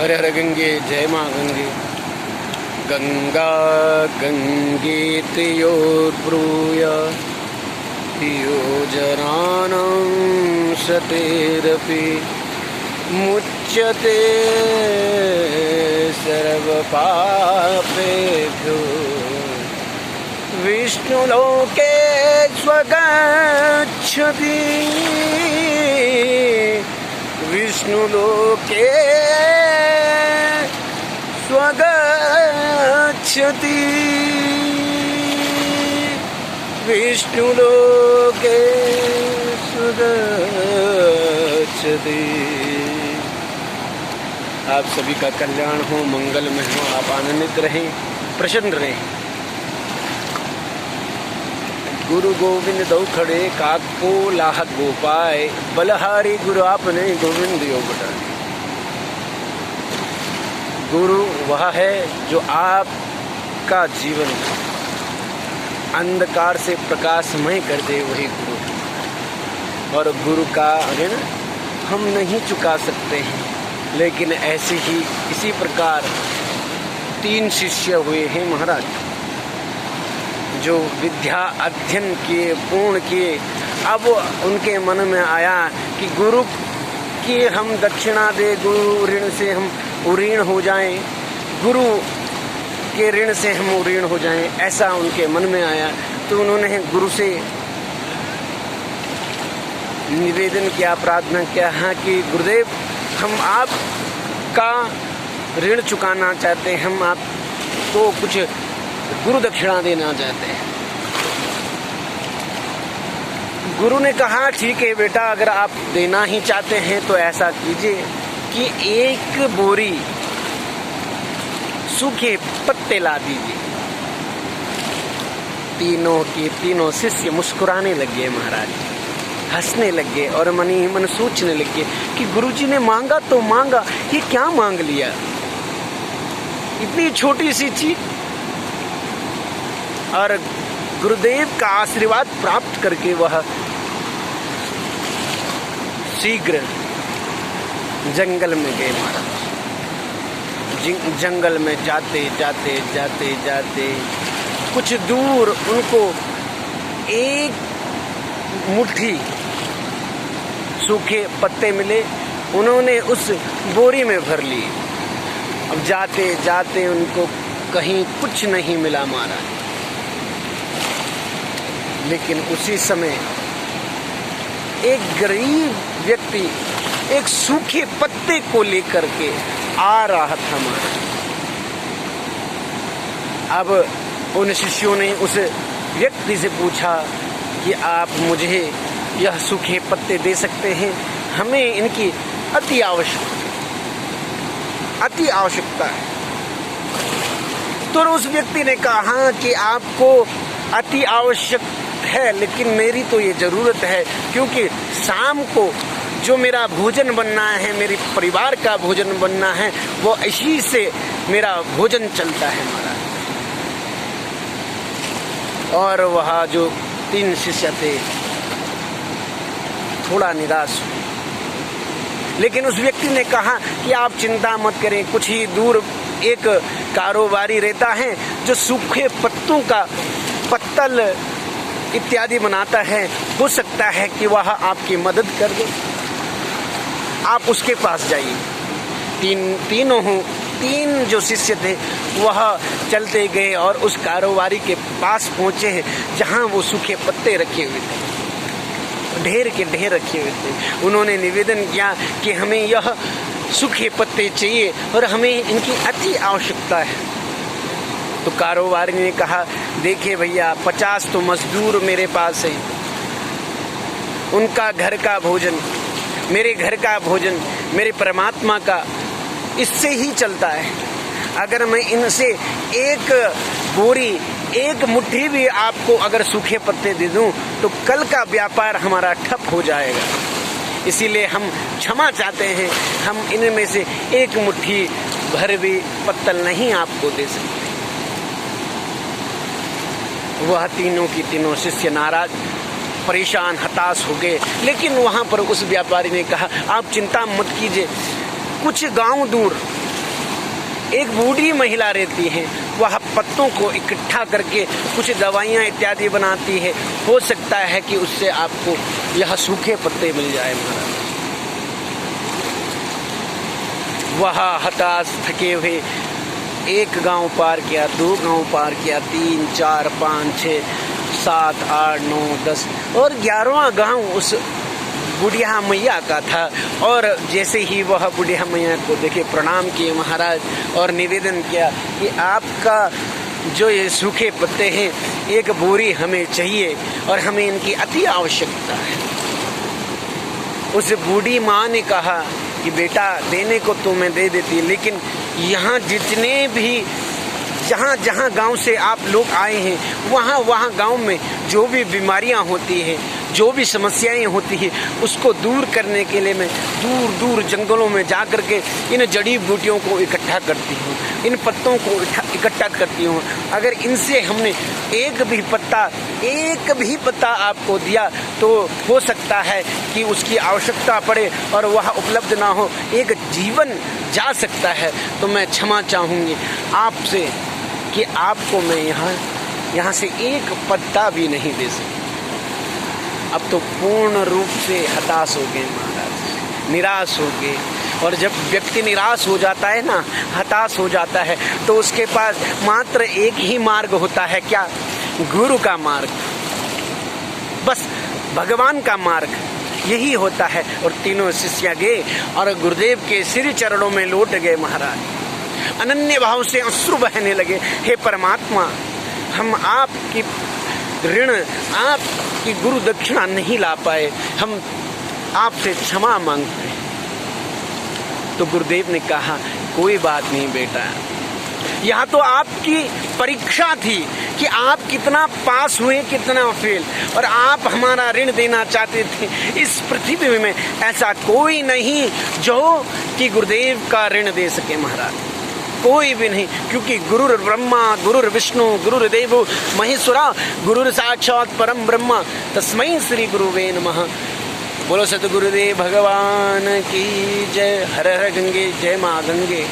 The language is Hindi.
हर हर गंगे जय माँ गंगे। गंगा गंगेतयोर्ब्रूय योजनानां सतेरपि मुच्यते सर्वपापेभ्यो विष्णुलोके स्वगच्छति विष्णुलोके स्वगच्छति विष्णुलोके स्वगच्छति। आप सभी का कल्याण हो, मंगलमय हो, आप आनंदित रहें, प्रसन्न रहें। गुरु गोविंद दो खड़े काको लाहत गोपाय, बलहारी गुरु आपने गोविंद योग बटाए। गुरु वह है जो आपका जीवन अंधकार से प्रकाशमय कर दे, वही गुरु। और गुरु का ऋण हम नहीं चुका सकते हैं, लेकिन ऐसे ही इसी प्रकार 3 शिष्य हुए हैं महाराज, जो विद्या अध्ययन किए, पूर्ण किए। अब उनके मन में आया कि गुरु की हम दक्षिणा दे, गुरु ऋण से हम उऋण हो जाएं, गुरु के ऋण से हम उऋण हो जाएं, ऐसा उनके मन में आया। तो उन्होंने गुरु से निवेदन किया, प्रार्थना किया, हाँ कि गुरुदेव हम आपका ऋण चुकाना चाहते हैं, हम आपको कुछ गुरु दक्षिणा देना चाहते हैं। गुरु ने कहा ठीक है बेटा, अगर आप देना ही चाहते हैं तो ऐसा कीजिए कि 1 बोरी सूखे पत्ते ला दीजिए। तीनों के तीनों शिष्य मुस्कुराने लगे महाराज, हंसने लगे और मन ही मन सोचने लगे कि गुरुजी ने मांगा तो मांगा, ये क्या मांग लिया, इतनी छोटी सी चीज। और गुरुदेव का आशीर्वाद प्राप्त करके वह शीघ्र जंगल में गए महाराज। जंगल में जाते जाते जाते जाते कुछ दूर उनको एक मुट्ठी सूखे पत्ते मिले, उन्होंने उस बोरी में भर लिए। अब जाते जाते उनको कहीं कुछ नहीं मिला महाराज, लेकिन उसी समय एक गरीब व्यक्ति एक सूखे पत्ते को लेकर के आ रहा था महाराज। अब उन शिष्यों ने उस व्यक्ति से पूछा कि आप मुझे यह सूखे पत्ते दे सकते हैं, हमें इनकी अति आवश्यकता है। तो उस व्यक्ति ने कहा कि आपको अति आवश्यक है, लेकिन मेरी तो ये जरूरत है, क्योंकि शाम को जो मेरा भोजन बनना है, मेरे परिवार का भोजन बनना है, वो इसी से मेरा भोजन चलता है महाराज। और वह जो 3 शिष्य थे थोड़ा निराश हुए, लेकिन उस व्यक्ति ने कहा कि आप चिंता मत करें, कुछ ही दूर एक कारोबारी रहता है जो सूखे पत्तों का पत्तल इत्यादि बनाता है, हो सकता है कि वह आपकी मदद कर दे, आप उसके पास जाइए। तीन जो शिष्य थे वह चलते गए और उस कारोबारी के पास पहुंचे जहां वो सूखे पत्ते रखे हुए थे, ढेर के ढेर रखे हुए थे। उन्होंने निवेदन किया कि हमें यह सूखे पत्ते चाहिए और हमें इनकी अति आवश्यकता है। तो कारोबारी ने कहा, देखिए भैया 50 तो मजदूर मेरे पास है, उनका घर का भोजन, मेरे घर का भोजन, मेरे परमात्मा का, इससे ही चलता है। अगर मैं इनसे एक बोरी, एक मुट्ठी भी आपको अगर सूखे पत्ते दे दूं तो कल का व्यापार हमारा ठप हो जाएगा। इसीलिए हम क्षमा चाहते हैं, हम इनमें से एक मुट्ठी भर भी पत्तल नहीं आपको दे सकते। वह तीनों की तीनों शिष्य नाराज, परेशान, हताश हो गए। लेकिन वहां पर उस व्यापारी ने कहा, आप चिंता मत कीजिए, कुछ गांव दूर एक बूढ़ी महिला रहती है, वह पत्तों को इकट्ठा करके कुछ दवाइयाँ इत्यादि बनाती है। हो सकता है कि उससे आपको यह सूखे पत्ते मिल जाए महाराज। वह हताश थके हुए 1 गांव पार किया, 2 गांव पार किया, 3, 4, 5, 6, 7, 8, 9, 10 और 11वां गांव उस बुढ़िया मैया का था। और जैसे ही वह बुढ़िया मैया को देखे प्रणाम किए महाराज और निवेदन किया कि आपका जो ये सूखे पत्ते हैं 1 बोरी हमें चाहिए और हमें इनकी अति आवश्यकता है। उस बूढ़ी माँ ने कहा कि बेटा देने को तो मैं दे देती, लेकिन यहाँ जितने भी जहाँ गांव से आप लोग आए हैं वहाँ गांव में जो भी बीमारियां होती हैं, जो भी समस्याएं होती हैं, उसको दूर करने के लिए मैं दूर दूर जंगलों में जा कर के इन जड़ी बूटियों को इकट्ठा करती हूँ, इन पत्तों को इकट्ठा करती हूँ। अगर इनसे हमने एक भी पत्ता आपको दिया तो हो सकता है कि उसकी आवश्यकता पड़े और वह उपलब्ध ना हो, एक जीवन जा सकता है। तो मैं क्षमा चाहूँगी आपसे कि आपको मैं यहाँ से 1 पत्ता भी नहीं दे सकती। अब तो पूर्ण रूप से हताश हो गए महाराज, निराश हो गए। और जब व्यक्ति निराश हो जाता है ना, हताश हो जाता है, तो उसके पास मात्र एक ही मार्ग होता है, क्या? गुरु का मार्ग, बस भगवान का मार्ग यही होता है। और तीनों शिष्य गए और गुरुदेव के श्री चरणों में लौट गए महाराज। अनन्य भाव से अश्रु बहने लगे। हे परमात्मा, हम आपकी ऋण, आपकी गुरु दक्षिणा नहीं ला पाए, हम आपसे क्षमा मांगते हैं। तो गुरुदेव ने कहा कोई बात नहीं बेटा, यहाँ तो आपकी परीक्षा थी कि आप कितना पास हुए कितना फेल, और आप हमारा ऋण देना चाहते थे। इस पृथ्वी में ऐसा कोई नहीं जो कि गुरुदेव का ऋण दे सके महाराज, कोई भी नहीं। क्योंकि गुरुर ब्रह्मा गुरुर विष्णु गुरुर्देव महेश्वरा गुरुर साक्षात परम ब्रह्म तस्मै श्री गुरुवे नमः। बोलो सतगुरुदेव भगवान की जय। हर हर गंगे, जय माँ गंगे।